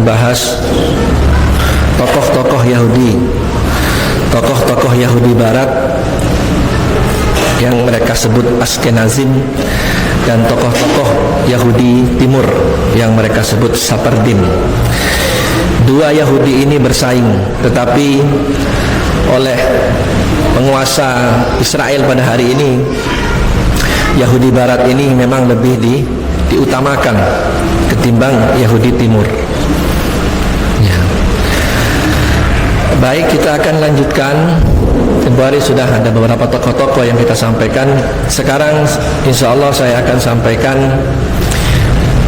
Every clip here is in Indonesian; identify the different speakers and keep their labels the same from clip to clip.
Speaker 1: membahas tokoh-tokoh Yahudi Barat yang mereka sebut Askenazim, dan tokoh-tokoh Yahudi Timur yang mereka sebut Sapardim. Dua Yahudi ini bersaing, tetapi oleh penguasa Israel pada hari ini, Yahudi Barat ini memang lebih diutamakan ketimbang Yahudi Timur. Ya. Baik, kita akan lanjutkan. Tempoh hari sudah ada beberapa tokoh-tokoh yang kita sampaikan. Sekarang insya Allah saya akan sampaikan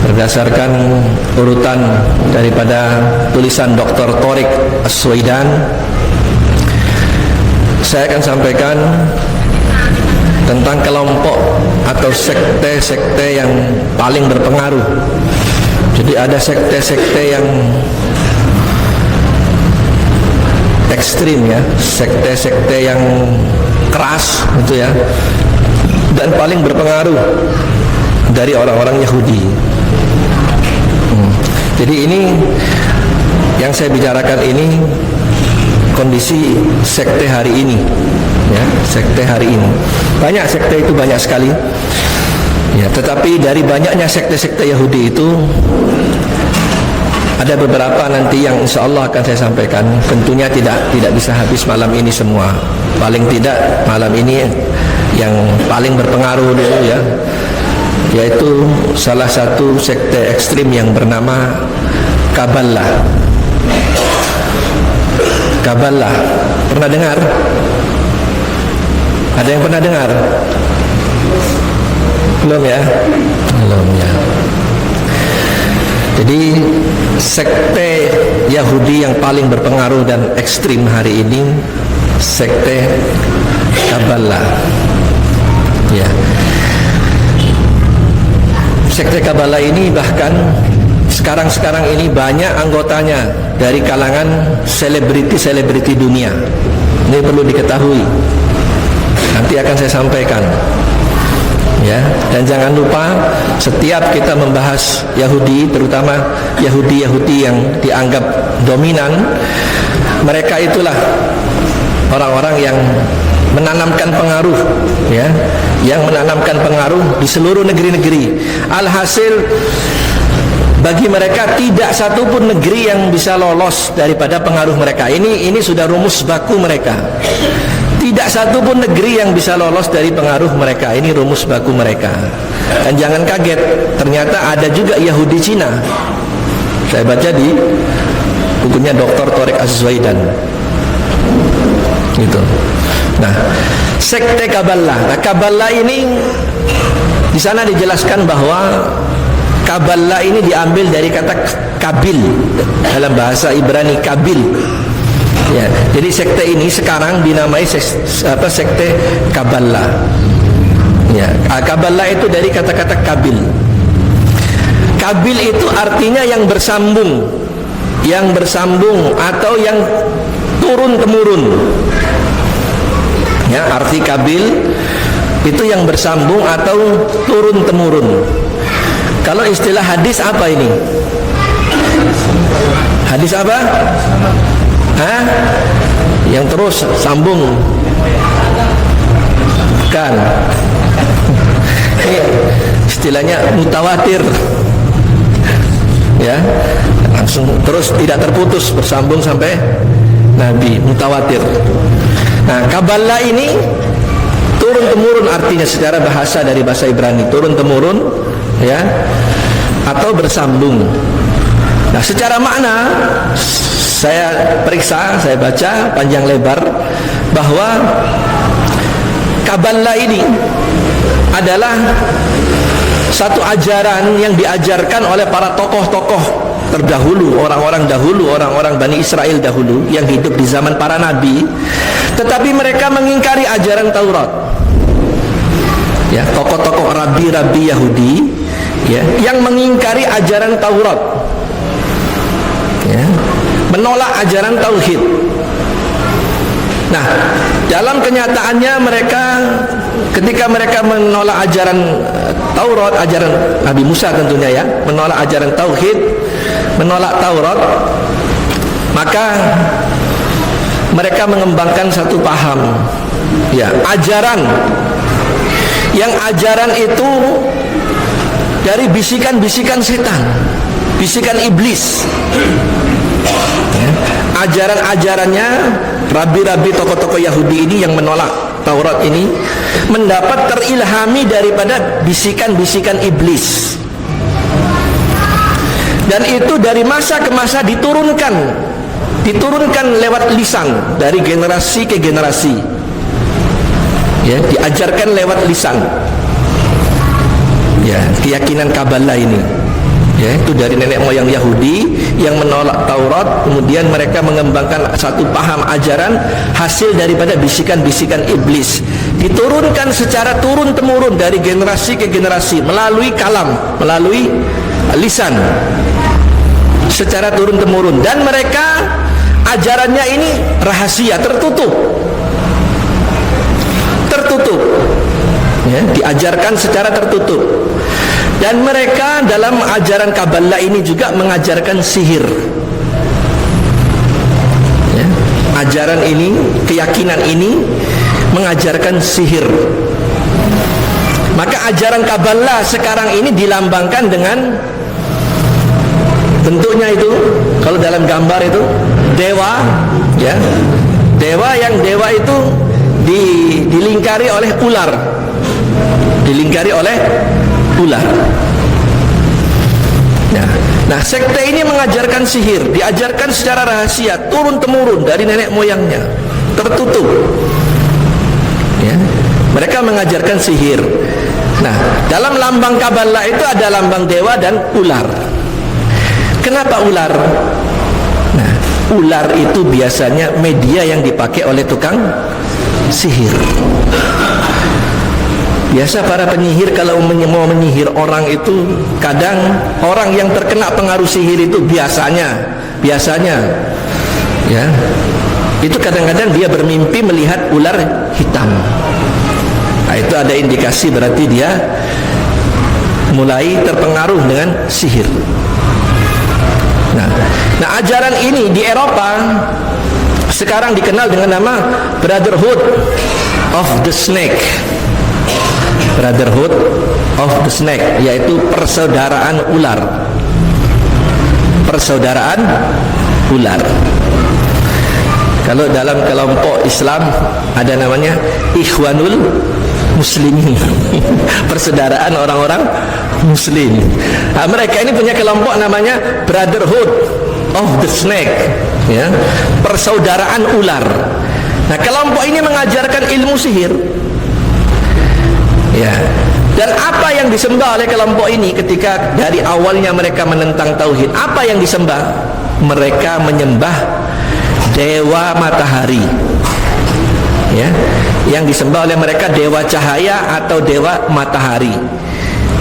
Speaker 1: berdasarkan urutan daripada tulisan Dr. Thoriq As-Suwaidan. Saya akan sampaikan tentang kelompok atau sekte-sekte yang paling berpengaruh. Jadi ada sekte-sekte yang ekstrim, ya, sekte-sekte yang keras gitu ya, dan paling berpengaruh dari orang-orang Yahudi. Jadi ini yang saya bicarakan ini kondisi sekte hari ini, ya, sekte hari ini. Banyak sekte itu, banyak sekali. Ya, tetapi dari banyaknya sekte-sekte Yahudi itu ada beberapa nanti yang insya Allah akan saya sampaikan. Tentunya tidak bisa habis malam ini semua. Paling tidak malam ini yang paling berpengaruh dulu, ya, yaitu salah satu sekte ekstrim yang bernama Kabbalah. Kabbalah, pernah dengar? Ada yang pernah dengar? Belum, ya? Belum, ya. Jadi sekte Yahudi yang paling berpengaruh dan ekstrim hari ini sekte Kabbalah. Ya. Sekte Kabbalah ini bahkan sekarang ini banyak anggotanya dari kalangan selebriti dunia. Ini perlu diketahui. Nanti akan saya sampaikan. Ya, dan jangan lupa setiap kita membahas Yahudi, terutama Yahudi yang dianggap dominan, mereka itulah orang-orang yang menanamkan pengaruh, ya, yang menanamkan pengaruh di seluruh negeri-negeri. Alhasil bagi mereka tidak satupun negeri yang bisa lolos daripada pengaruh mereka. Ini sudah rumus baku mereka. Tidak satupun negeri yang bisa lolos dari pengaruh mereka. Ini rumus baku mereka. Dan jangan kaget, ternyata ada juga Yahudi Cina. Saya baca di bukunya Dr. Thoriq As-Suwaidan. Gitu. Nah, sekte Kabbalah. Nah, Kabbalah ini di sana dijelaskan bahwa Kabbalah ini diambil dari kata kabil, dalam bahasa Ibrani kabil. Ya, jadi sekte ini sekarang dinamai sekte Kabbalah. Ya, Kabbalah itu dari kata-kata kabil. Kabil itu artinya yang bersambung atau yang turun temurun. Ya, arti kabil itu yang bersambung atau turun temurun. Kalau istilah hadis apa ini? Hadis apa? Hah? Yang terus sambung. Bukan. Ini istilahnya mutawatir. Ya, langsung terus tidak terputus, bersambung sampai Nabi, mutawatir. Nah, Kabbalah ini turun temurun artinya secara bahasa, dari bahasa Ibrani, turun temurun, ya, atau bersambung. Nah, secara makna saya periksa, saya baca panjang lebar bahwa Kabbalah ini adalah satu ajaran yang diajarkan oleh para tokoh-tokoh terdahulu, orang-orang dahulu, orang-orang Bani Israel dahulu yang hidup di zaman para nabi, tetapi mereka mengingkari ajaran Taurat. Ya, tokoh-tokoh rabi-rabi Yahudi, ya, yang mengingkari ajaran Taurat. Ya, menolak ajaran tauhid. Nah, dalam kenyataannya mereka ketika mereka menolak ajaran Taurat, ajaran Nabi Musa tentunya ya, menolak ajaran Tauhid, menolak Taurat, maka mereka mengembangkan satu paham, ya, ajaran, yang ajaran itu dari bisikan-bisikan setan, bisikan iblis, ya. Ajaran-ajarannya rabi-rabi tokoh-tokoh Yahudi ini yang menolak Taurat ini mendapat terilhami daripada bisikan-bisikan iblis, dan itu dari masa ke masa diturunkan lewat lisan dari generasi ke generasi, ya, diajarkan lewat lisan, ya, keyakinan Kabalah ini, ya, itu dari nenek moyang Yahudi yang menolak Taurat, kemudian mereka mengembangkan satu paham ajaran hasil daripada bisikan-bisikan iblis, diturunkan secara turun-temurun dari generasi ke generasi melalui kalam, melalui lisan, secara turun-temurun, dan mereka ajarannya ini rahasia, tertutup, ya, diajarkan secara tertutup. Dan mereka dalam ajaran Kabalah ini juga mengajarkan sihir, ya, ajaran ini, keyakinan ini mengajarkan sihir. Maka ajaran Kabalah sekarang ini dilambangkan dengan bentuknya itu, kalau dalam gambar itu dewa, ya, dewa itu dilingkari oleh ular, dilingkari oleh ular. Nah, sekte ini mengajarkan sihir, diajarkan secara rahasia, turun temurun dari nenek moyangnya, tertutup, ya. Mereka mengajarkan sihir. Nah, dalam lambang Kabalah itu ada lambang dewa dan ular. Kenapa ular? Nah, ular itu biasanya media yang dipakai oleh tukang sihir. Biasa para penyihir kalau mau menyihir orang itu, kadang orang yang terkena pengaruh sihir itu biasanya ya, itu kadang-kadang dia bermimpi melihat ular hitam. Nah, itu ada indikasi berarti dia mulai terpengaruh dengan sihir. Nah, ajaran ini di Eropa sekarang dikenal dengan nama Brotherhood of the Snake. Brotherhood of the Snake, yaitu persaudaraan ular. Persaudaraan ular. Kalau dalam kelompok Islam ada namanya Ikhwanul Muslimin, persaudaraan orang-orang Muslim. Nah, mereka ini punya kelompok namanya Brotherhood of the Snake, ya, persaudaraan ular. Nah, kelompok ini mengajarkan ilmu sihir, ya. Dan apa yang disembah oleh kelompok ini ketika dari awalnya mereka menentang tauhid? Apa yang disembah? Mereka menyembah dewa matahari, ya. Yang disembah oleh mereka dewa cahaya atau dewa matahari,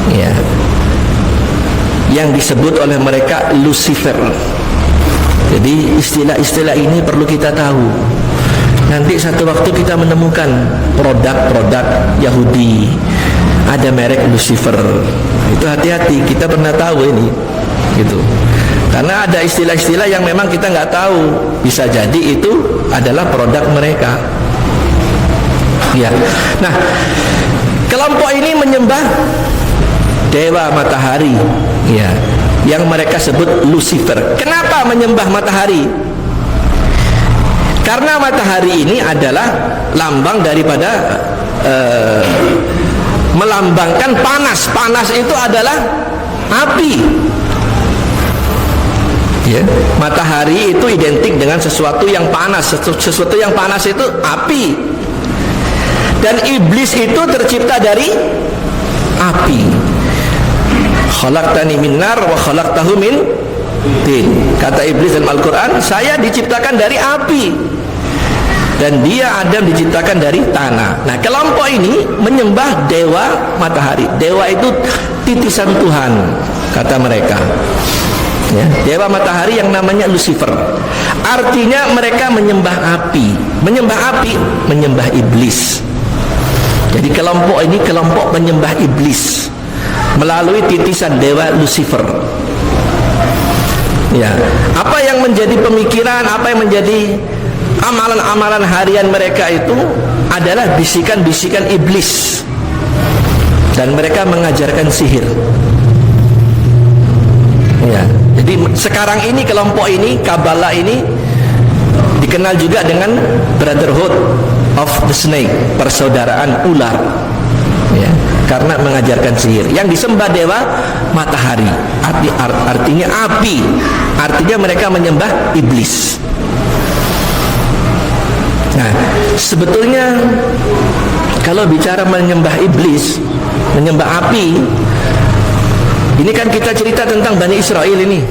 Speaker 1: ya, yang disebut oleh mereka Lucifer. Jadi istilah-istilah ini perlu kita tahu. Nanti satu waktu kita menemukan produk-produk Yahudi ada merek Lucifer, itu hati-hati, kita pernah tahu ini, gitu. Karena ada istilah-istilah yang memang kita nggak tahu, bisa jadi itu adalah produk mereka, ya. Nah, kelompok ini menyembah dewa matahari, ya, yang mereka sebut Lucifer. Kenapa menyembah matahari? Karena matahari ini adalah lambang daripada melambangkan panas. Panas itu adalah api, ya. Matahari itu identik dengan sesuatu yang panas. Sesuatu yang panas itu api. Dan iblis itu tercipta dari api. Khalaqtani min nar wa khalaqtahu min tin. Kata iblis dalam Al-Quran, saya diciptakan dari api dan dia Adam diciptakan dari tanah. Nah, kelompok ini menyembah dewa matahari. Dewa itu titisan Tuhan, kata mereka, ya. Dewa matahari yang namanya Lucifer. Artinya mereka menyembah api. Menyembah api, menyembah iblis. Jadi kelompok ini kelompok penyembah iblis melalui titisan dewa Lucifer. Ya, apa yang menjadi pemikiran, apa yang menjadi amalan-amalan harian mereka itu adalah bisikan-bisikan iblis, dan mereka mengajarkan sihir. Ya, jadi sekarang ini kelompok ini, Kabbalah ini dikenal juga dengan Brotherhood of the Snake, persaudaraan ular. Ya, karena mengajarkan sihir. Yang disembah dewa matahari, artinya api, artinya mereka menyembah iblis. Nah, sebetulnya kalau bicara menyembah iblis, menyembah api, ini kan kita cerita tentang Bani Israel ini,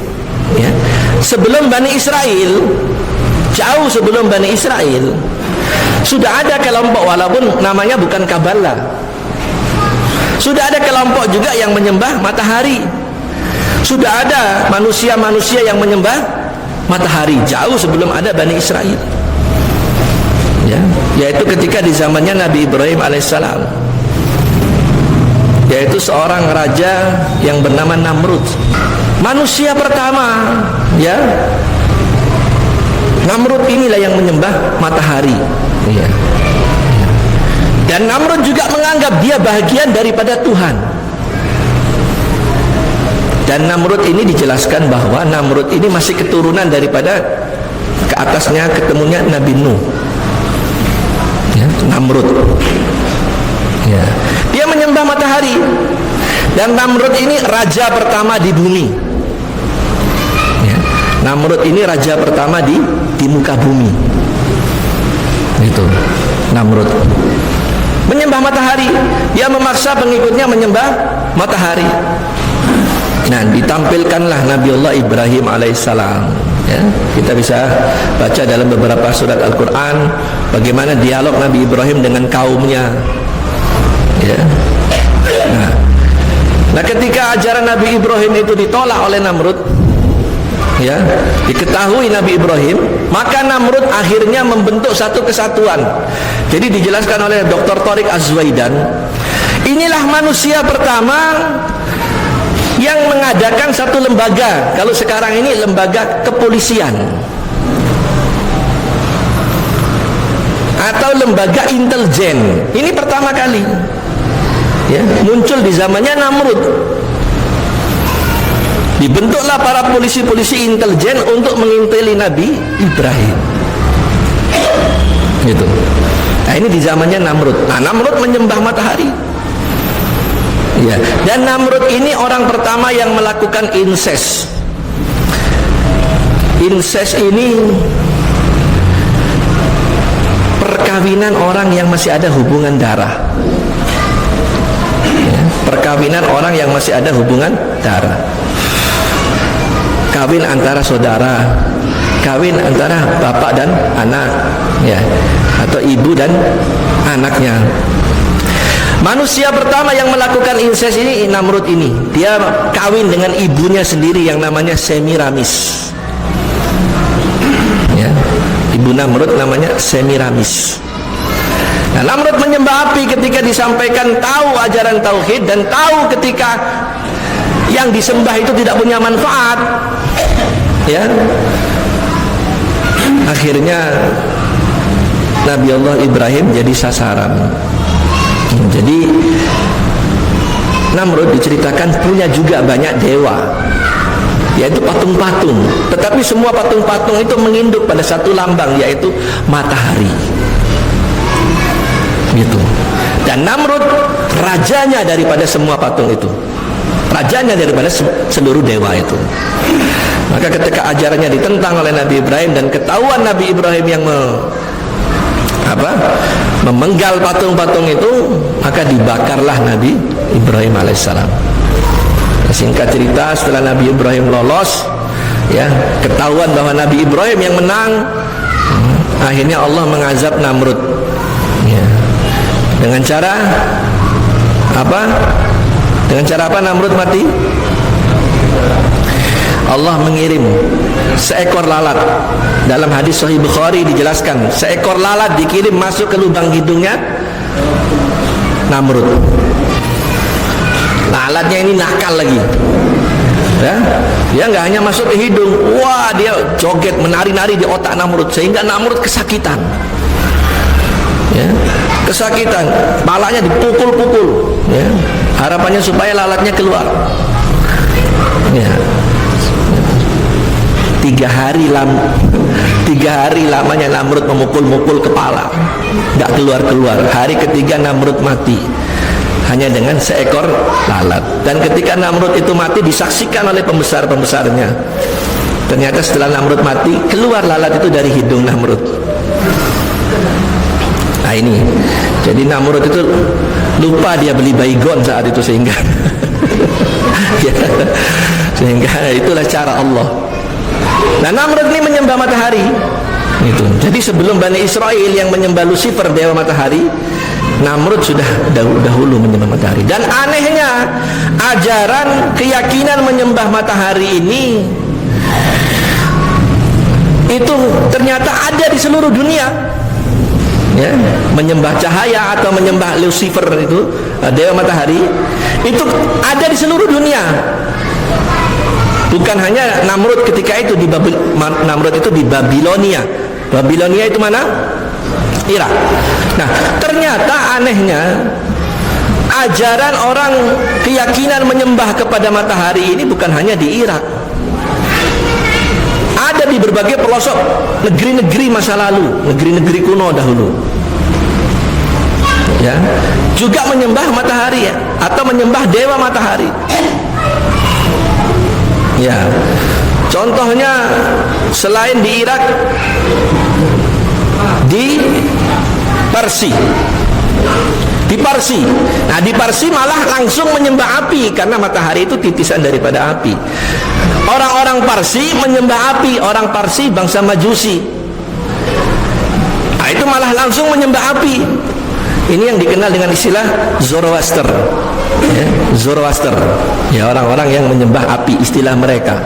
Speaker 1: ya. Sebelum Bani Israel, jauh sebelum Bani Israel, sudah ada kelompok, walaupun namanya bukan Kabbalah. Sudah ada kelompok juga yang menyembah matahari. Sudah ada manusia-manusia yang menyembah matahari jauh sebelum ada Bani Israel. Ya, yaitu ketika di zamannya Nabi Ibrahim alaihissalam, yaitu seorang raja yang bernama Namrud. Manusia pertama, ya. Namrud inilah yang menyembah matahari. Ya. Dan Namrud juga menganggap dia bahagian daripada Tuhan. Dan Namrud ini dijelaskan bahwa Namrud ini masih keturunan daripada ke atasnya ketemunya Nabi Nuh. Ya, Namrud. Ya. Dia menyembah matahari. Dan Namrud ini raja pertama di bumi. Ya. Namrud ini raja pertama di muka bumi. Itu Namrud. Menyembah matahari, dia memaksa pengikutnya menyembah matahari. Nah, ditampilkanlah Nabiullah Ibrahim alaihissalam. Ya, kita bisa baca dalam beberapa surat Al-Quran bagaimana dialog Nabi Ibrahim dengan kaumnya. Ya. Nah, ketika ajaran Nabi Ibrahim itu ditolak oleh Namrud, ya, diketahui Nabi Ibrahim, maka Namrud akhirnya membentuk satu kesatuan. Jadi dijelaskan oleh Dr. Tariq Az-Zwaidan, inilah manusia pertama yang mengadakan satu lembaga. Kalau sekarang ini lembaga kepolisian atau lembaga intelijen. Ini pertama kali, ya, muncul di zamannya Namrud. Dibentuklah para polisi-polisi intelijen untuk menginteli Nabi Ibrahim. Gitu. Nah, ini di zamannya Namrud. Nah, Namrud menyembah matahari. Ya. Dan Namrud ini orang pertama yang melakukan inses. Inses ini perkawinan orang yang masih ada hubungan darah. Ya. Perkawinan orang yang masih ada hubungan darah. Kawin antara saudara, kawin antara bapak dan anak, ya, atau ibu dan anaknya. Manusia pertama yang melakukan inses ini Namrud ini. Dia kawin dengan ibunya sendiri yang namanya Semiramis. Ya, ibu Namrud namanya Semiramis. Nah, Namrud menyembah api ketika disampaikan tahu ajaran tauhid dan tahu ketika yang disembah itu tidak punya manfaat, ya, akhirnya Nabi Allah Ibrahim jadi sasaran. Jadi Namrud diceritakan punya juga banyak dewa, yaitu patung-patung. Tetapi semua patung-patung itu menginduk pada satu lambang, yaitu matahari. Gitu. Dan Namrud rajanya daripada semua patung itu, rajanya daripada seluruh dewa itu. Maka ketika ajarannya ditentang oleh Nabi Ibrahim dan ketahuan Nabi Ibrahim yang memenggal patung-patung itu, maka dibakarlah Nabi Ibrahim alaihissalam. Singkat cerita, setelah Nabi Ibrahim lolos, ya, ketahuan bahwa Nabi Ibrahim yang menang, akhirnya Allah mengazab Namrud, ya. Dengan cara apa? Dengan cara apa Namrud mati? Allah mengirim seekor lalat. Dalam hadis Sahih Bukhari dijelaskan, seekor lalat dikirim masuk ke lubang hidungnya Namrud. Lalatnya ini nakal lagi. Ya, dia nggak hanya masuk ke hidung, wah dia joget menari-nari di otak Namrud sehingga Namrud kesakitan. Ya, kesakitan, palanya dipukul-pukul. Ya, harapannya supaya lalatnya keluar. Ya. 3 hari lamanya Namrud memukul-mukul kepala, nggak keluar-keluar. Hari ketiga Namrud mati hanya dengan seekor lalat. Dan ketika Namrud itu mati disaksikan oleh pembesar-pembesarnya. Ternyata setelah Namrud mati keluar lalat itu dari hidung Namrud. Nah ini, jadi Namrud itu lupa dia beli baygon saat itu sehingga ya, sehingga itulah cara Allah. Nah Namrud ini menyembah matahari itu. Jadi sebelum Bani Israel yang menyembah Lucifer, dewa matahari, Namrud sudah dahulu menyembah matahari. Dan anehnya ajaran keyakinan menyembah matahari ini itu ternyata ada di seluruh dunia. Ya, menyembah cahaya atau menyembah Lucifer itu, dewa matahari, itu ada di seluruh dunia. Bukan hanya Namrud ketika itu Namrud itu di Babilonia. Babilonia itu mana? Irak. Nah, ternyata anehnya ajaran orang keyakinan menyembah kepada matahari ini bukan hanya di Irak. Ada di berbagai pelosok negeri-negeri masa lalu, negeri-negeri kuno dahulu. Ya, juga menyembah matahari ya, atau menyembah dewa matahari. Ya, contohnya selain di Irak, di Parsi. Nah di Parsi malah langsung menyembah api karena matahari itu titisan daripada api. Orang-orang Parsi menyembah api, orang Parsi bangsa Majusi. Nah itu malah langsung menyembah api. Ini yang dikenal dengan istilah Zoroaster. Ya, Zoroaster. Ya, orang-orang yang menyembah api, istilah mereka.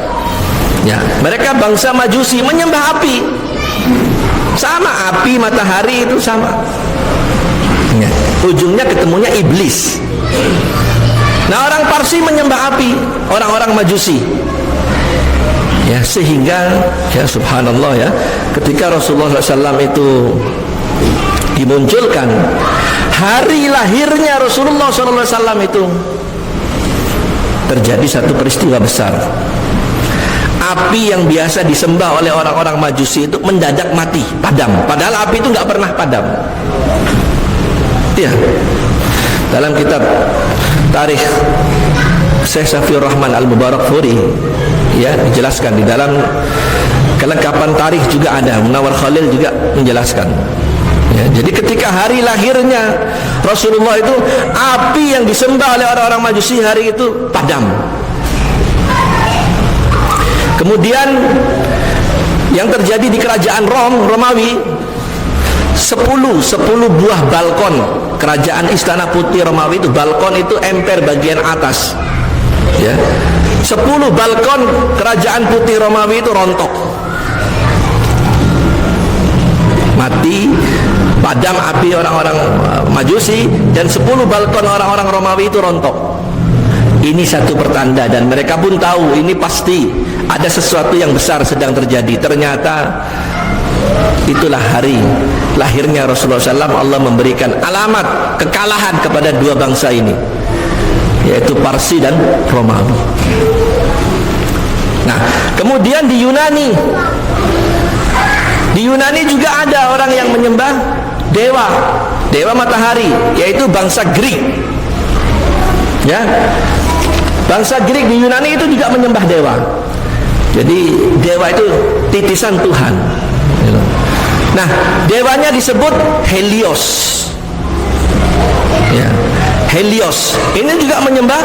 Speaker 1: Ya, mereka bangsa Majusi menyembah api. Sama, api matahari itu sama. Ya, ujungnya ketemunya iblis. Nah, orang Parsi menyembah api, orang-orang Majusi. Ya, sehingga ya subhanallah ya, ketika Rasulullah SAW itu dimunculkan, hari lahirnya Rasulullah SAW itu terjadi satu peristiwa besar. Api yang biasa disembah oleh orang-orang Majusi itu mendadak mati, padam. Padahal api itu nggak pernah padam. Ya, dalam kitab Tarikh Syekh Safiur Rahman Al-Mubarakfuri ya dijelaskan, di dalam kelengkapan tarikh juga ada, Munawar Khalil juga menjelaskan. Ya, jadi ketika hari lahirnya Rasulullah itu, api yang disembah oleh orang-orang Majusi hari itu padam. Kemudian yang terjadi di kerajaan Romawi, 10 buah balkon kerajaan Istana Putih Romawi itu, balkon itu emper bagian atas. Ya. 10 balkon kerajaan Putih Romawi itu rontok. Mati, padam api orang-orang Majusi, dan 10 balkon orang-orang Romawi itu rontok. Ini satu pertanda, dan mereka pun tahu ini pasti ada sesuatu yang besar sedang terjadi. Ternyata itulah hari lahirnya Rasulullah SAW. Allah memberikan alamat kekalahan kepada dua bangsa ini, yaitu Parsi dan Romawi. Nah, kemudian di Yunani juga ada orang yang menyembah dewa matahari, yaitu bangsa Greek. Ya, bangsa Greek di Yunani itu juga menyembah dewa. Jadi dewa itu titisan Tuhan. Nah, dewanya disebut Helios. Ya, Helios ini juga menyembah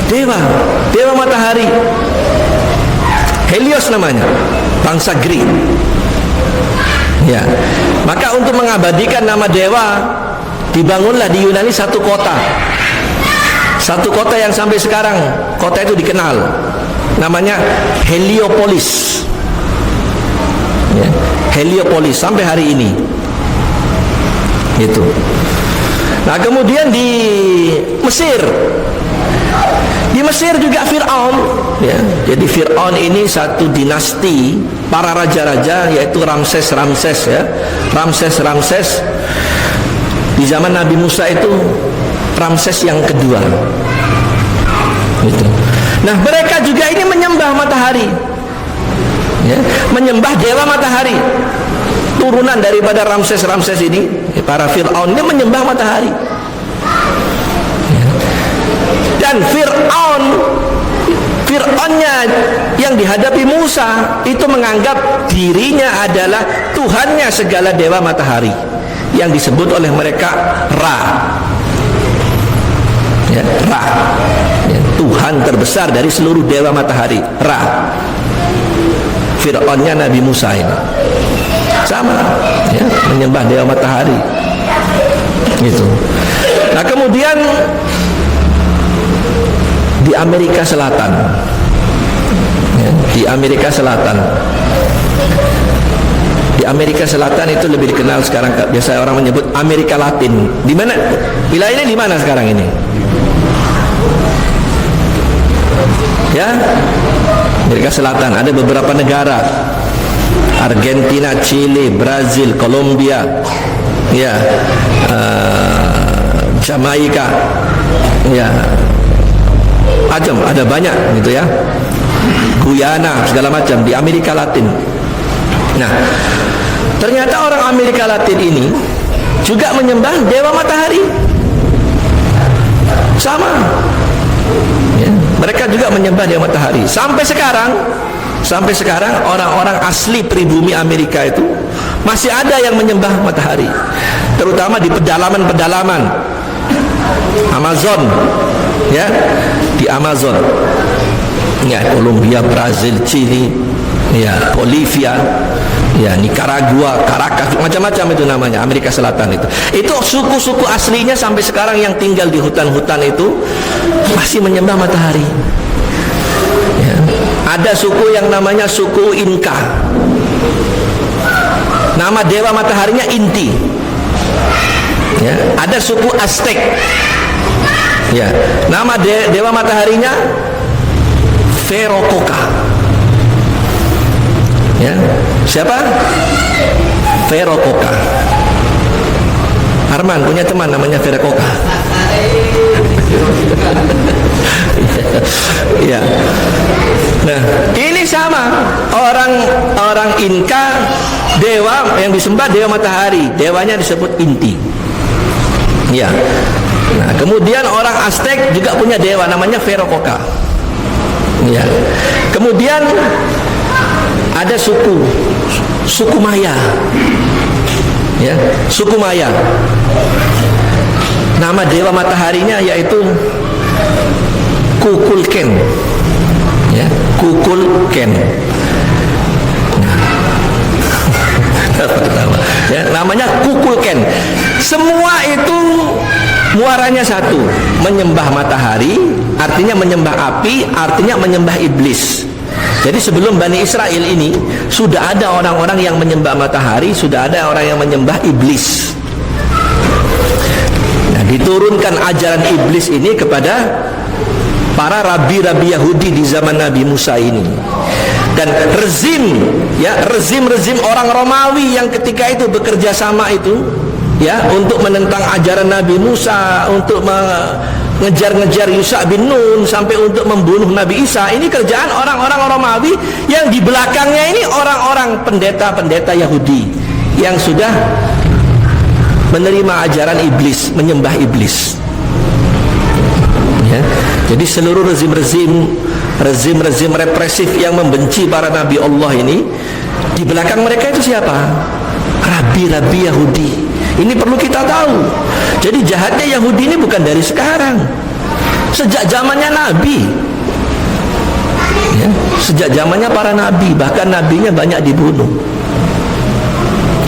Speaker 1: dewa matahari. Helios namanya, bangsa Greek. Ya, maka untuk mengabadikan nama dewa, dibangunlah di Yunani satu kota yang sampai sekarang kota itu dikenal, namanya Heliopolis. Ya, Heliopolis sampai hari ini. Itu. Nah, kemudian di Mesir, juga Fir'aun, ya. Jadi Fir'aun ini satu dinasti para raja-raja, yaitu Ramses ya. Ramses di zaman Nabi Musa itu Ramses yang kedua. Gitu. Nah, mereka juga ini menyembah matahari, ya, menyembah dewa matahari. Turunan daripada Ramses ini, para Fir'aun ini menyembah matahari. Dan Fir'aunnya yang dihadapi Musa itu menganggap dirinya adalah Tuhannya segala dewa matahari, yang disebut oleh mereka Ra, ya, Ra, ya, Tuhan terbesar dari seluruh dewa matahari, Ra. Fir'aunnya Nabi Musa ini sama, ya, menyembah dewa matahari gitu. Nah, kemudian di Amerika Selatan, ya, di Amerika Selatan itu lebih dikenal sekarang, biasa orang menyebut Amerika Latin. Di mana wilayahnya, di mana sekarang ini? Ya, Amerika Selatan ada beberapa negara: Argentina, Chile, Brazil, Kolombia, ya, Jamaika, ya, ada banyak gitu ya, Guyana, segala macam di Amerika Latin. Nah, ternyata orang Amerika Latin ini juga menyembah dewa matahari, sama, ya, mereka juga menyembah dewa matahari. Sampai sekarang orang-orang asli pribumi Amerika itu masih ada yang menyembah matahari, terutama di pedalaman Amazon, ya, di Amazon, ya, Kolombia, Brazil, Chili, ya, Bolivia, ya, Nicaragua, Caracas, macam-macam itu namanya, Amerika Selatan itu suku-suku aslinya sampai sekarang yang tinggal di hutan-hutan itu masih menyembah matahari, ya. Ada suku yang namanya suku Inka, nama dewa mataharinya Inti, ya. Ada suku Aztec, ya, nama dewa mataharinya Ferococa, ya. Siapa? Ferococa. Arman punya teman namanya Ferococa. Ya. Nah, ini sama, orang Inka, dewa yang disembah dewa matahari, dewanya disebut Inti, ya. Nah, kemudian orang Aztec juga punya dewa namanya Ferococa, ya. Kemudian ada suku Maya, ya, suku Maya, nama dewa mataharinya yaitu Kukulken, ya, Kukulken. Ya, namanya Kukulken. Semua itu muaranya satu, menyembah matahari, artinya menyembah api, artinya menyembah iblis. Jadi sebelum Bani Israel ini sudah ada orang-orang yang menyembah matahari, sudah ada orang yang menyembah iblis. Nah, diturunkan ajaran iblis ini kepada para rabi-rabi Yahudi di zaman Nabi Musa ini. Dan rezim orang Romawi yang ketika itu bekerja sama itu, ya, untuk menentang ajaran Nabi Musa, untuk mengejar-ngejar Yusha bin Nun, sampai untuk membunuh Nabi Isa. Ini kerjaan orang-orang Romawi yang di belakangnya ini orang-orang pendeta-pendeta Yahudi yang sudah menerima ajaran iblis, menyembah iblis, ya. Jadi seluruh rezim represif yang membenci para nabi Allah ini, di belakang mereka itu siapa? Rabi-rabi Yahudi. Ini perlu kita tahu. Jadi jahatnya Yahudi ini bukan dari sekarang, sejak zamannya Nabi, ya, sejak zamannya para nabi, bahkan nabinya banyak dibunuh,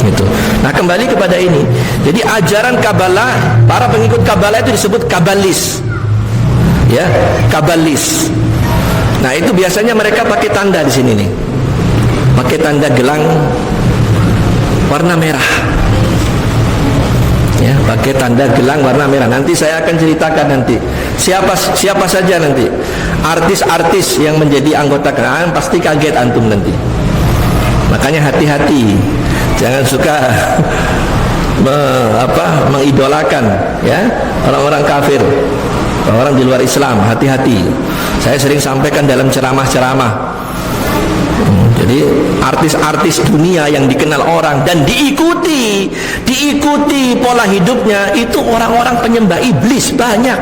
Speaker 1: gitu. Nah, kembali kepada ini. Jadi ajaran Kabalah, para pengikut Kabalah itu disebut Kabalis, ya, Kabalis. Nah, itu biasanya mereka pakai tanda di sini nih, pakai tanda gelang warna merah. ya, pakai tanda gelang warna merah. Nanti saya akan ceritakan nanti siapa saja nanti artis-artis yang menjadi anggota kerajaan, pasti kaget antum nanti. Makanya hati-hati, jangan suka mengidolakan ya orang-orang kafir, orang di luar Islam. Hati-hati. Saya sering sampaikan dalam ceramah-ceramah. Jadi artis-artis dunia yang dikenal orang dan diikuti pola hidupnya itu orang-orang penyembah iblis banyak.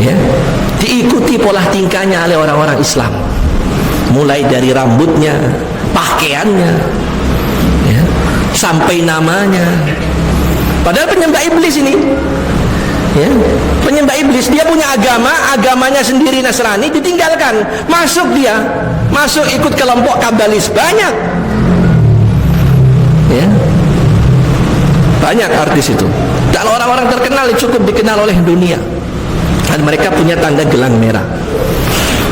Speaker 1: Ya, diikuti pola tingkahnya oleh orang-orang Islam. Mulai dari rambutnya, pakaiannya, ya, sampai namanya. Padahal penyembah iblis ini. Ya, penyembah iblis, dia punya agamanya sendiri Nasrani ditinggalkan, masuk ikut kelompok kabalis banyak. Ya, banyak artis itu. Dan orang-orang terkenal cukup dikenal oleh dunia. Dan mereka punya tanda gelang merah.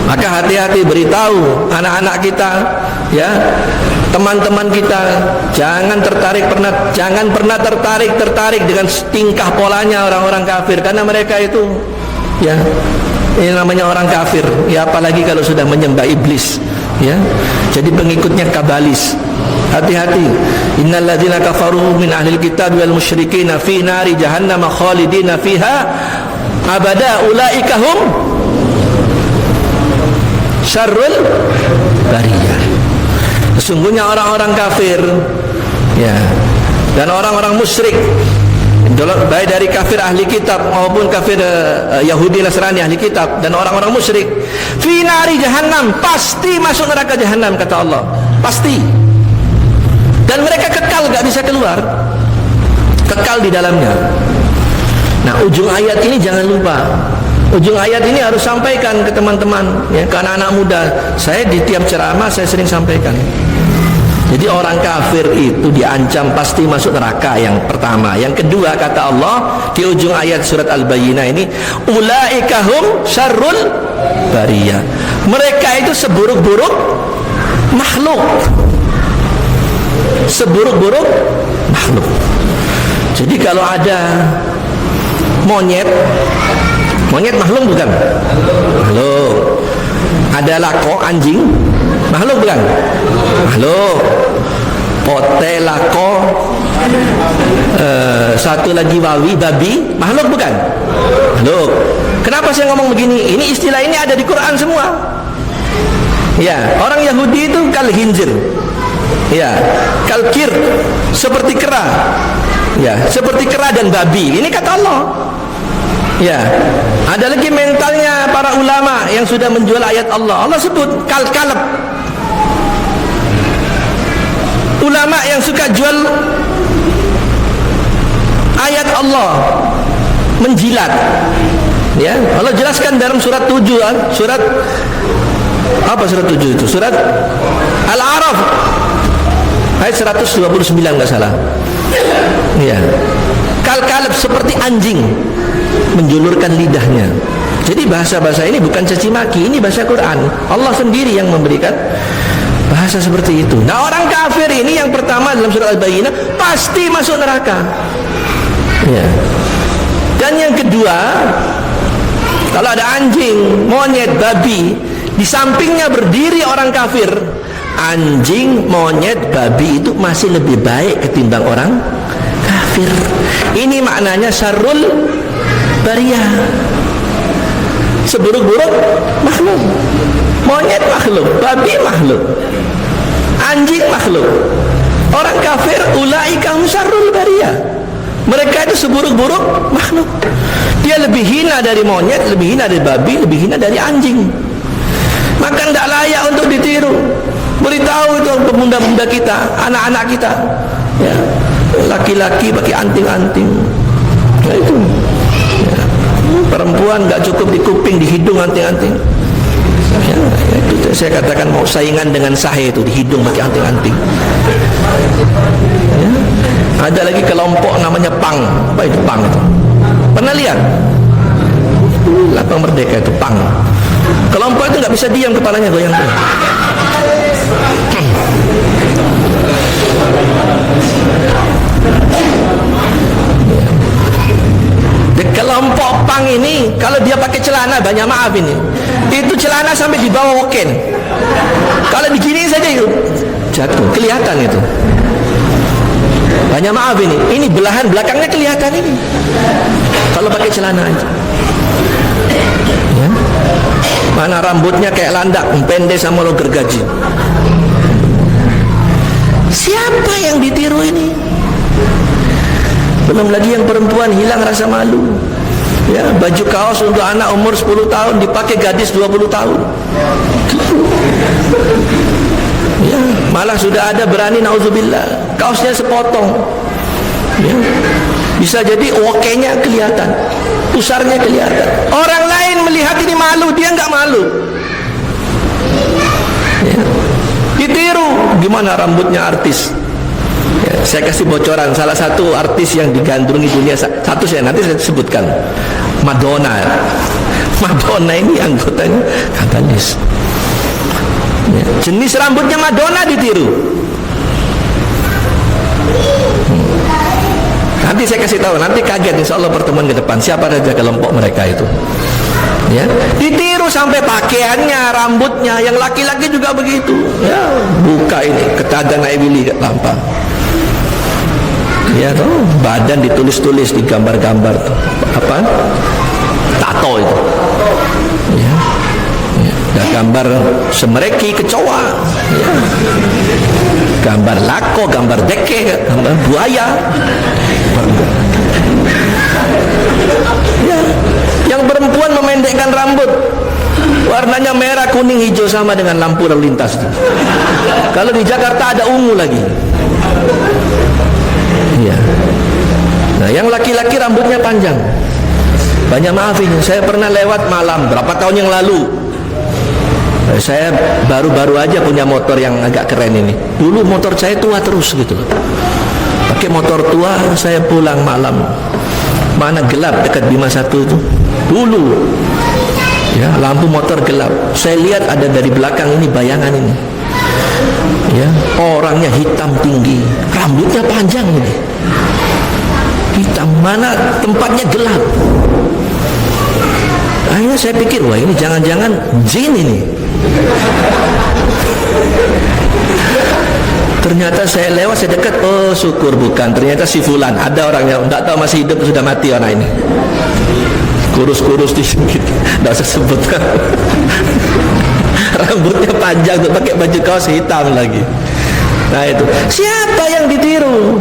Speaker 1: Maka hati-hati, beritahu anak-anak kita, ya, teman-teman kita, jangan pernah tertarik dengan tingkah polanya orang-orang kafir, karena mereka itu, ya, ini namanya orang kafir, ya, apalagi kalau sudah menyembah iblis, ya, jadi pengikutnya kabalis. Hati-hati. Innal ladzina kafaru min ahlil kitab wal musyrikin fi nari jahannam khalidina fiha abada ulaika hum syarrul bariyah. Sesungguhnya orang-orang kafir, ya, dan orang-orang musyrik, baik dari kafir ahli kitab maupun kafir Yahudi Nasrani ahli kitab dan orang-orang musyrik, fi nari jahannam, pasti masuk neraka jahannam, kata Allah, pasti. Dan mereka kekal, gak bisa keluar, kekal di dalamnya. Nah, ujung ayat ini jangan lupa. Ujung ayat ini harus sampaikan ke teman-teman, ya, ke anak-anak muda. Saya di tiap ceramah saya sering sampaikan. Jadi orang kafir itu diancam pasti masuk neraka, yang pertama. Yang kedua, kata Allah di ujung ayat surat Al-Bayyinah ini, ulaika hum syarrul bariyah. Mereka itu seburuk-buruk makhluk. Seburuk-buruk makhluk. Jadi kalau ada monyet makhluk bukan? Makhluk. Ada lako, anjing, makhluk bukan? Makhluk. Pote, lako, satu lagi wawi, babi, makhluk bukan? Makhluk. Kenapa saya ngomong begini? Ini istilah ini ada di Quran semua. Ya, orang Yahudi itu kal khinzir. Ya, kal kir, seperti kera. Ya, seperti kera dan babi. Ini kata Allah. Ya, ada lagi mentalnya para ulama yang sudah menjual ayat Allah. Allah sebut kalb. Ulama yang suka jual ayat Allah, menjilat. Ya, Allah jelaskan dalam surat 7, surat apa surat 7 itu? Surat Al-A'raf ayat 129 enggak salah. Ya. Kalb seperti anjing, menjulurkan lidahnya. Jadi bahasa-bahasa ini bukan caci maki, ini bahasa Quran. Allah sendiri yang memberikan bahasa seperti itu. Nah, orang kafir ini yang pertama dalam surat Al-Bayyinah pasti masuk neraka. Ya. Dan yang kedua, kalau ada anjing, monyet, babi, di sampingnya berdiri orang kafir, anjing, monyet, babi itu masih lebih baik ketimbang orang kafir. Ini maknanya syarrul bariyah. Seburuk-buruk makhluk. Monyet makhluk, babi makhluk, anjing makhluk. Orang kafir ulaika hum syarrul bariyah. Mereka itu seburuk-buruk makhluk. Dia lebih hina dari monyet, lebih hina dari babi, lebih hina dari anjing. Maka tidak layak untuk ditiru. Beritahu itu pemuda-pemuda kita, anak-anak kita, ya, laki-laki pakai anting-anting. Nah, itu ya. Perempuan nggak cukup di kuping, di hidung anting-anting. Ya, itu saya katakan mau saingan dengan sahe itu, di hidung pakai anting-anting. Ya. Ada lagi kelompok namanya PANG. Apa itu PANG itu? Pernah lihat? Lapang Merdeka itu PANG. Kelompok itu nggak bisa diam, kepalanya goyang. pakai celana, banyak maaf ini, itu celana sampai di bawah woken. Kalau digini saja itu jatuh, kelihatan itu. Banyak maaf ini belahan belakangnya kelihatan ini. Kalau pakai celana aja. Ya. Mana rambutnya kayak landak, pendek sama lo gergaji. Siapa yang ditiru ini? Belum lagi yang perempuan hilang rasa malu. Ya, baju kaos untuk anak umur 10 tahun dipakai gadis 20 tahun. Ya, malah sudah ada berani nauzubillah, kaosnya sepotong. Ya. Bisa jadi wokenya kelihatan, pusarnya kelihatan. Orang lain melihat ini malu, dia nggak malu. Ya. Ditiru, gimana rambutnya artis. Ya, saya kasih bocoran, salah satu artis yang digandrungi dunia, satu saya nanti saya sebutkan, Madonna. Madonna ini anggotanya katalis. Ya, jenis rambutnya Madonna ditiru. Nanti saya kasih tahu, nanti kaget insya Allah pertemuan ke depan siapa saja kelompok mereka itu. Ya, ditiru sampai pakaiannya, rambutnya, yang laki-laki juga begitu. Ya, buka ini ketadan naik Willy lampang. Ya, tuh badan ditulis-tulis di gambar-gambar apa? Tato itu. Ya. Ya, gambar semereki kecoa. Ya. Gambar lako, gambar deke, gambar buaya. Ya. Yang perempuan memendekkan rambut, warnanya merah, kuning, hijau sama dengan lampu lalu lintas. Kalau di Jakarta ada ungu lagi. Iya. Nah, yang laki-laki rambutnya panjang. Banyak maaf ini, saya pernah lewat malam berapa tahun yang lalu. Saya baru-baru aja punya motor yang agak keren ini. Dulu motor saya tua terus gitu loh. Pakai motor tua saya pulang malam. Mana gelap dekat Bima 1 itu. Dulu. Ya, lampu motor gelap. Saya lihat ada dari belakang ini bayangan ini. Ya, orangnya hitam tinggi, rambutnya panjang ini. Hitam, mana tempatnya gelap. Akhirnya saya pikir, wah ini jangan-jangan jin ini. Ternyata saya lewat, saya dekat, oh syukur bukan. Ternyata si fulan, ada orangnya, enggak tahu masih hidup sudah mati orang ini. Kurus-kurus di sini, enggak usah sebut. Rambutnya panjang tuh, pakai baju kaos hitam lagi. Nah itu, siapa yang ditiru?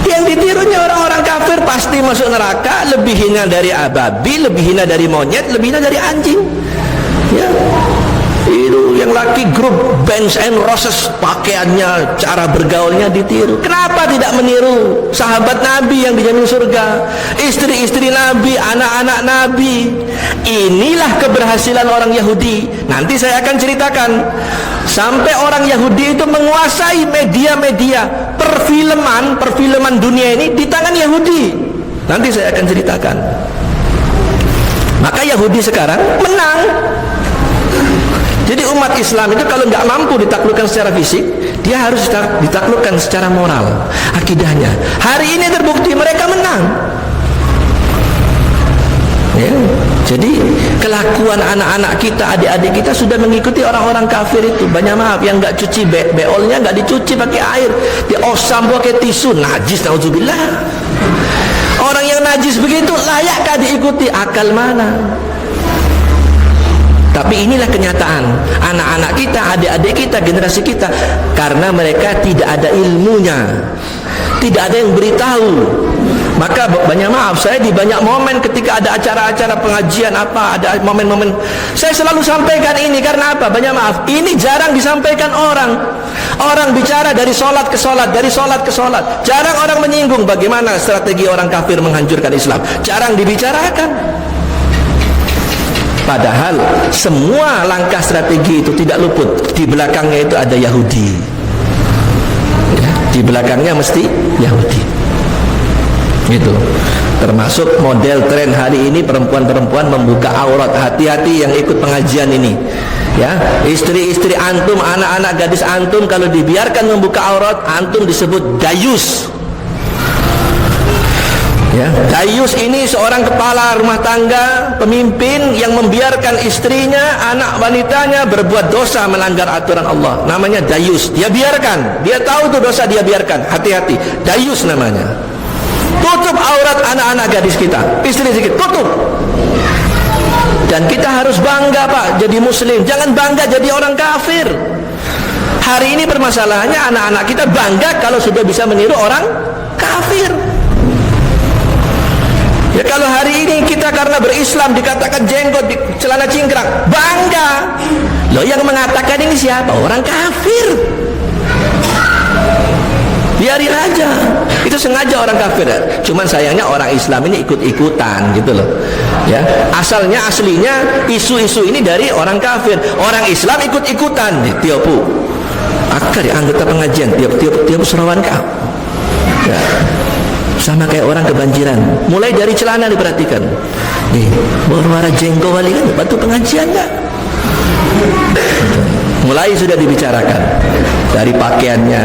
Speaker 1: Yang ditirunya orang-orang kafir pasti masuk neraka, lebih hina dari ababil, lebih hina dari monyet, lebih hina dari anjing. Ya. Itu yang laki grup Guns N' Roses, pakaiannya, cara bergaulnya ditiru. Kenapa tidak meniru sahabat Nabi yang dijamin surga, istri-istri Nabi, anak-anak Nabi? Inilah keberhasilan orang Yahudi. Nanti saya akan ceritakan sampai orang Yahudi itu menguasai media-media perfilman dunia ini di tangan Yahudi. Nanti saya akan ceritakan. Maka Yahudi sekarang menang. Jadi umat Islam itu kalau nggak mampu ditaklukkan secara fisik, dia harus ditaklukkan secara moral, akidahnya. Hari ini terbukti mereka menang. Ya, jadi kelakuan anak-anak kita, adik-adik kita sudah mengikuti orang-orang kafir itu. Banyak maaf yang nggak cuci beolnya, nggak dicuci pakai air, diosam pakai tisu, najis, nauzubillah. Orang yang najis begitu layakkah diikuti? Akal mana? Tapi inilah kenyataan anak-anak kita, adik-adik kita, generasi kita, karena mereka tidak ada ilmunya, tidak ada yang beritahu. Maka banyak maaf, saya di banyak momen ketika ada acara-acara pengajian apa, ada momen-momen, saya selalu sampaikan ini. Karena apa? Banyak maaf, ini jarang disampaikan orang. Orang bicara dari sholat ke sholat, dari sholat ke sholat. Jarang orang menyinggung bagaimana strategi orang kafir menghancurkan Islam. Jarang dibicarakan. Padahal semua langkah strategi itu tidak luput, di belakangnya itu ada Yahudi. Ya, di belakangnya mesti Yahudi. Gitu. Termasuk model tren hari ini, perempuan-perempuan membuka aurat. Hati-hati yang ikut pengajian ini. Ya, istri-istri antum, anak-anak gadis antum, kalau dibiarkan membuka aurat, antum disebut dayus. Ya, dayus ini seorang kepala rumah tangga, pemimpin yang membiarkan istrinya, anak wanitanya berbuat dosa, melanggar aturan Allah. Namanya dayus. Dia biarkan, dia tahu itu dosa, dia biarkan. Hati-hati, dayus namanya. Tutup aurat anak-anak gadis kita, istri kita, tutup. Dan kita harus bangga, Pak, jadi muslim. Jangan bangga jadi orang kafir. Hari ini permasalahannya anak-anak kita bangga kalau sudah bisa meniru orang kafir. Ya, kalau hari ini kita karena berislam dikatakan jenggot, di celana cingkrang, bangga. Loh, yang mengatakan ini siapa? Orang kafir. Biarin aja. Itu sengaja orang kafir. Cuman sayangnya orang Islam ini ikut-ikutan gitu loh. Ya, aslinya isu-isu ini dari orang kafir. Orang Islam ikut-ikutan. Tiopu. Akar anggota pengajian tiap serawan kau. Ya. Sama kayak orang kebanjiran. Mulai dari celana diperhatikan. Nih, berwarna jenggot wali kan batu pengajian enggak? Mulai sudah dibicarakan dari pakaiannya.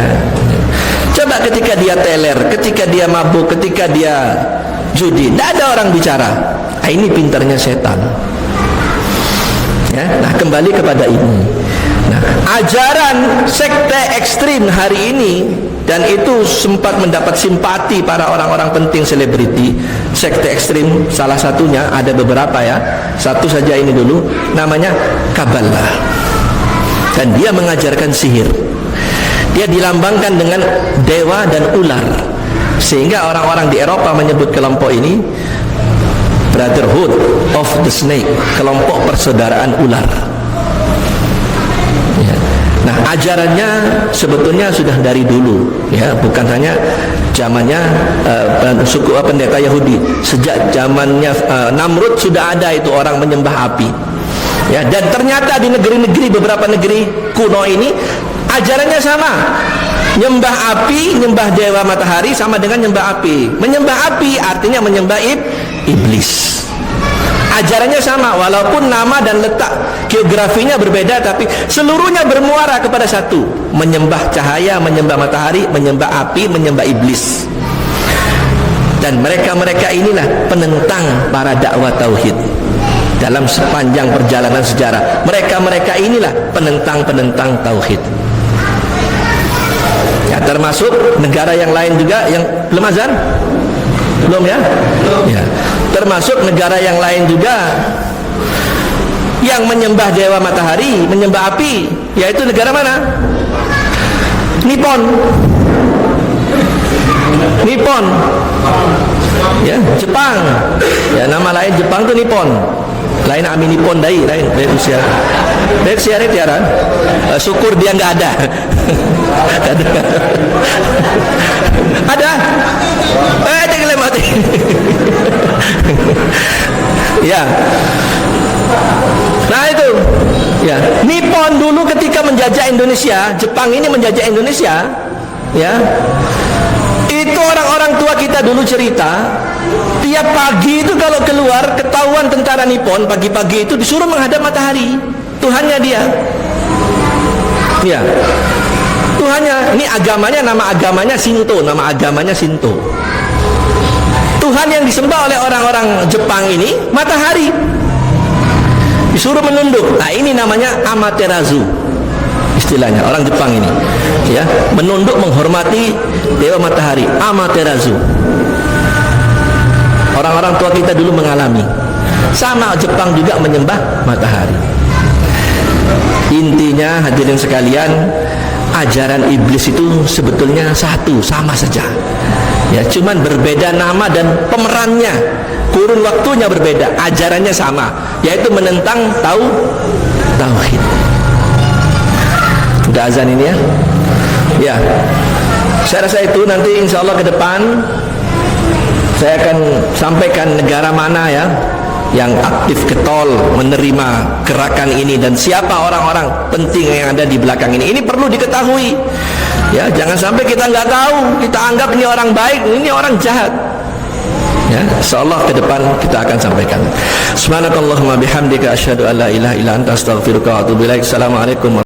Speaker 1: Coba ketika dia teler, ketika dia mabuk, ketika dia judi, tidak ada orang bicara. Ah, ini pintarnya setan. Ya, nah kembali kepada ini. Nah, ajaran sekte ekstrim hari ini, dan itu sempat mendapat simpati para orang-orang penting selebriti. Sekte ekstrim salah satunya, ada beberapa ya, satu saja ini dulu, namanya Kabbalah. Dan dia mengajarkan sihir. Dia dilambangkan dengan dewa dan ular, sehingga orang-orang di Eropa menyebut kelompok ini Brotherhood of the Snake, kelompok persaudaraan ular. Nah, ajarannya sebetulnya sudah dari dulu, ya, bukan hanya zamannya suku pendeta Yahudi. Sejak zamannya Namrud sudah ada itu orang menyembah api. Ya, dan ternyata di negeri-negeri, beberapa negeri kuno ini ajarannya sama. Nyembah api, nyembah dewa matahari sama dengan nyembah api. Menyembah api artinya menyembah iblis. Ajarannya sama, walaupun nama dan letak geografinya berbeda, tapi seluruhnya bermuara kepada satu: menyembah cahaya, menyembah matahari, menyembah api, menyembah iblis. Dan mereka-mereka inilah penentang para dakwah tauhid dalam sepanjang perjalanan sejarah. Mereka-mereka inilah penentang-penentang tauhid. Ya, termasuk negara yang lain juga yang belum azan? Belum ya? Ya. Termasuk negara yang lain juga yang menyembah dewa matahari, menyembah api, yaitu negara mana? Nippon. Ya, Jepang. Ya, nama lain Jepang itu Nippon. Lain Ami Nippon lain Rusia. Rusia itu ya, syukur dia nggak ada. Ada. Mati. Ya. Nah itu. Ya, Nippon dulu ketika menjajah Indonesia, Jepang ini menjajah Indonesia, ya. Itu orang-orang tua kita dulu cerita, tiap pagi itu kalau keluar ketahuan tentara Nippon, pagi-pagi itu disuruh menghadap matahari. Tuhannya dia. Ya. Tuhannya, ini agamanya, nama agamanya Shinto, Tuhan yang disembah oleh orang-orang Jepang ini matahari, disuruh menunduk. Nah, ini namanya Amaterasu, istilahnya orang Jepang ini, ya, menunduk menghormati dewa matahari, Amaterasu. Orang-orang tua kita dulu mengalami sama. Jepang juga menyembah matahari. Intinya hadirin sekalian, ajaran iblis itu sebetulnya satu, sama saja. Ya, cuman berbeda nama dan pemerannya, kurun waktunya berbeda, ajarannya sama, yaitu menentang tauhid. Udah azan ini ya? Ya, saya rasa itu nanti insya Allah ke depan saya akan sampaikan negara mana ya yang aktif getol menerima gerakan ini dan siapa orang-orang penting yang ada di belakang ini. Ini perlu diketahui. Ya, jangan sampai kita nggak tahu, kita anggap ini orang baik, ini orang jahat. Ya, insyaallah ke depan kita akan sampaikan. Subhanakallahumma bihamdika asyhadu an la ilaha illa anta astaghfiruka wa atubu ilaik. Assalamualaikum.